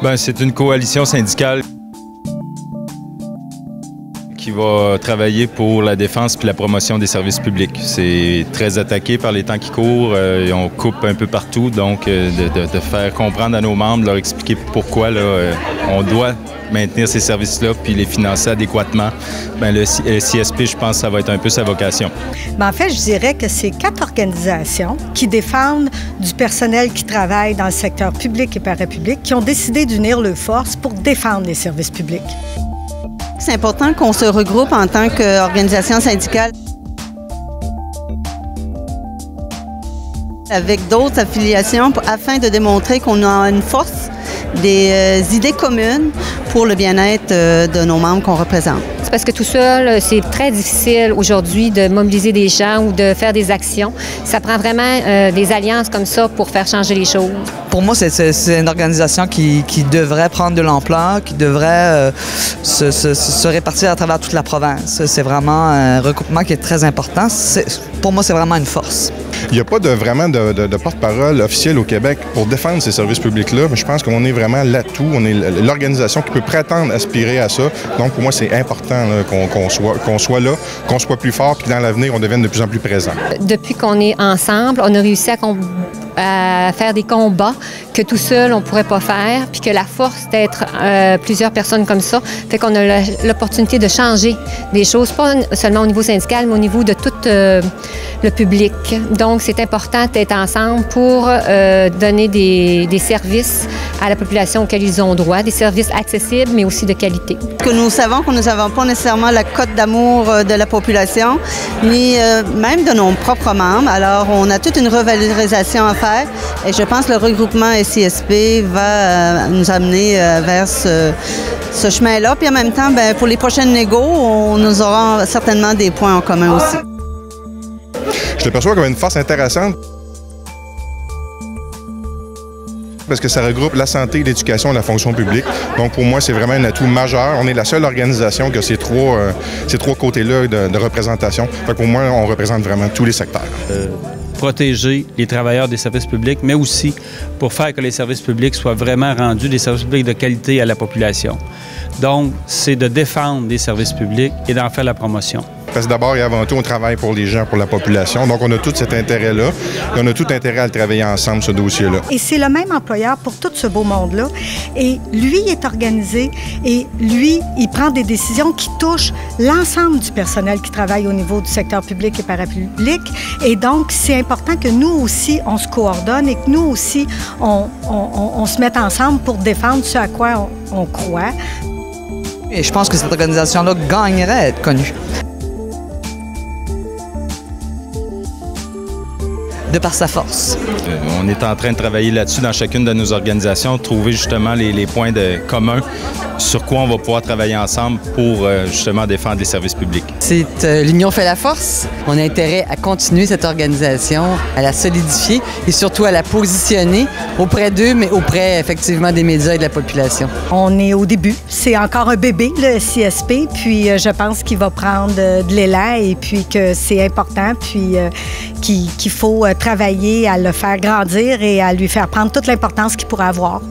Bien, c'est une coalition syndicale qui va travailler pour la défense et la promotion des services publics. C'est très attaqué par les temps qui courent. On coupe un peu partout, donc de faire comprendre à nos membres, leur expliquer pourquoi là, on doit maintenir ces services-là puis les financer adéquatement. Bien, le CSP, je pense que ça va être un peu sa vocation. Bien, en fait, je dirais que c'est 4 organisations qui défendent du personnel qui travaille dans le secteur public et parapublic qui ont décidé d'unir leurs forces pour défendre les services publics. C'est important qu'on se regroupe en tant qu'organisation syndicale avec d'autres affiliations afin de démontrer qu'on a une force, des idées communes pour le bien-être de nos membres qu'on représente. C'est parce que tout seul, c'est très difficile aujourd'hui de mobiliser des gens ou de faire des actions. Ça prend vraiment des alliances comme ça pour faire changer les choses. Pour moi, c'est une organisation qui devrait prendre de l'ampleur, qui devrait se répartir à travers toute la province. C'est vraiment un regroupement qui est très important. Pour moi, c'est vraiment une force. Il n'y a pas vraiment de porte-parole officielle au Québec pour défendre ces services publics-là, mais je pense qu'on est vraiment l'atout, on est l'organisation qui peut prétendre aspirer à ça. Donc, pour moi, c'est important qu'on soit là, qu'on soit plus fort, puis dans l'avenir, on devienne de plus en plus présent. Depuis qu'on est ensemble, on a réussi à faire des combats que tout seul, on ne pourrait pas faire, puis que la force d'être plusieurs personnes comme ça fait qu'on a l'opportunité de changer des choses, pas seulement au niveau syndical, mais au niveau de tout le public. Donc, c'est important d'être ensemble pour donner des services à la population auxquels ils ont droit, des services accessibles, mais aussi de qualité. Que nous savons que nous n'avons pas nécessairement la cote d'amour de la population, ni même de nos propres membres. Alors, on a toute une revalorisation à faire et je pense que le regroupement SISP va nous amener vers ce chemin-là. Puis en même temps, bien, pour les prochaines négos, nous aurons certainement des points en commun aussi. Je le perçois comme une force intéressante parce que ça regroupe la santé, l'éducation et la fonction publique. Donc pour moi, c'est vraiment un atout majeur. On est la seule organisation qui a ces trois côtés-là de représentation. Fait que pour moi, on représente vraiment tous les secteurs. Protéger les travailleurs des services publics, mais aussi pour faire que les services publics soient vraiment rendus des services publics de qualité à la population. Donc, c'est de défendre des services publics et d'en faire la promotion. Parce que d'abord et avant tout, on travaille pour les gens, pour la population. Donc, on a tout cet intérêt-là. On a tout intérêt à le travailler ensemble, ce dossier-là. Et c'est le même employeur pour tout ce beau monde-là. Et lui est organisé et lui, il prend des décisions qui touchent l'ensemble du personnel qui travaille au niveau du secteur public et parapublic. Et donc, c'est important que nous aussi, on se coordonne et que nous aussi, on se mette ensemble pour défendre ce à quoi on croit. Et je pense que cette organisation-là gagnerait à être connue. De par sa force. On est en train de travailler là-dessus dans chacune de nos organisations, trouver justement les points communs sur quoi on va pouvoir travailler ensemble pour justement défendre les services publics. C'est l'union fait la force. On a intérêt à continuer cette organisation, à la solidifier et surtout à la positionner auprès d'eux, mais auprès effectivement des médias et de la population. On est au début. C'est encore un bébé, le CSP, puis je pense qu'il va prendre de l'élan et puis que c'est important, puis qu'il faut travailler à le faire grandir et à lui faire prendre toute l'importance qu'il pourrait avoir.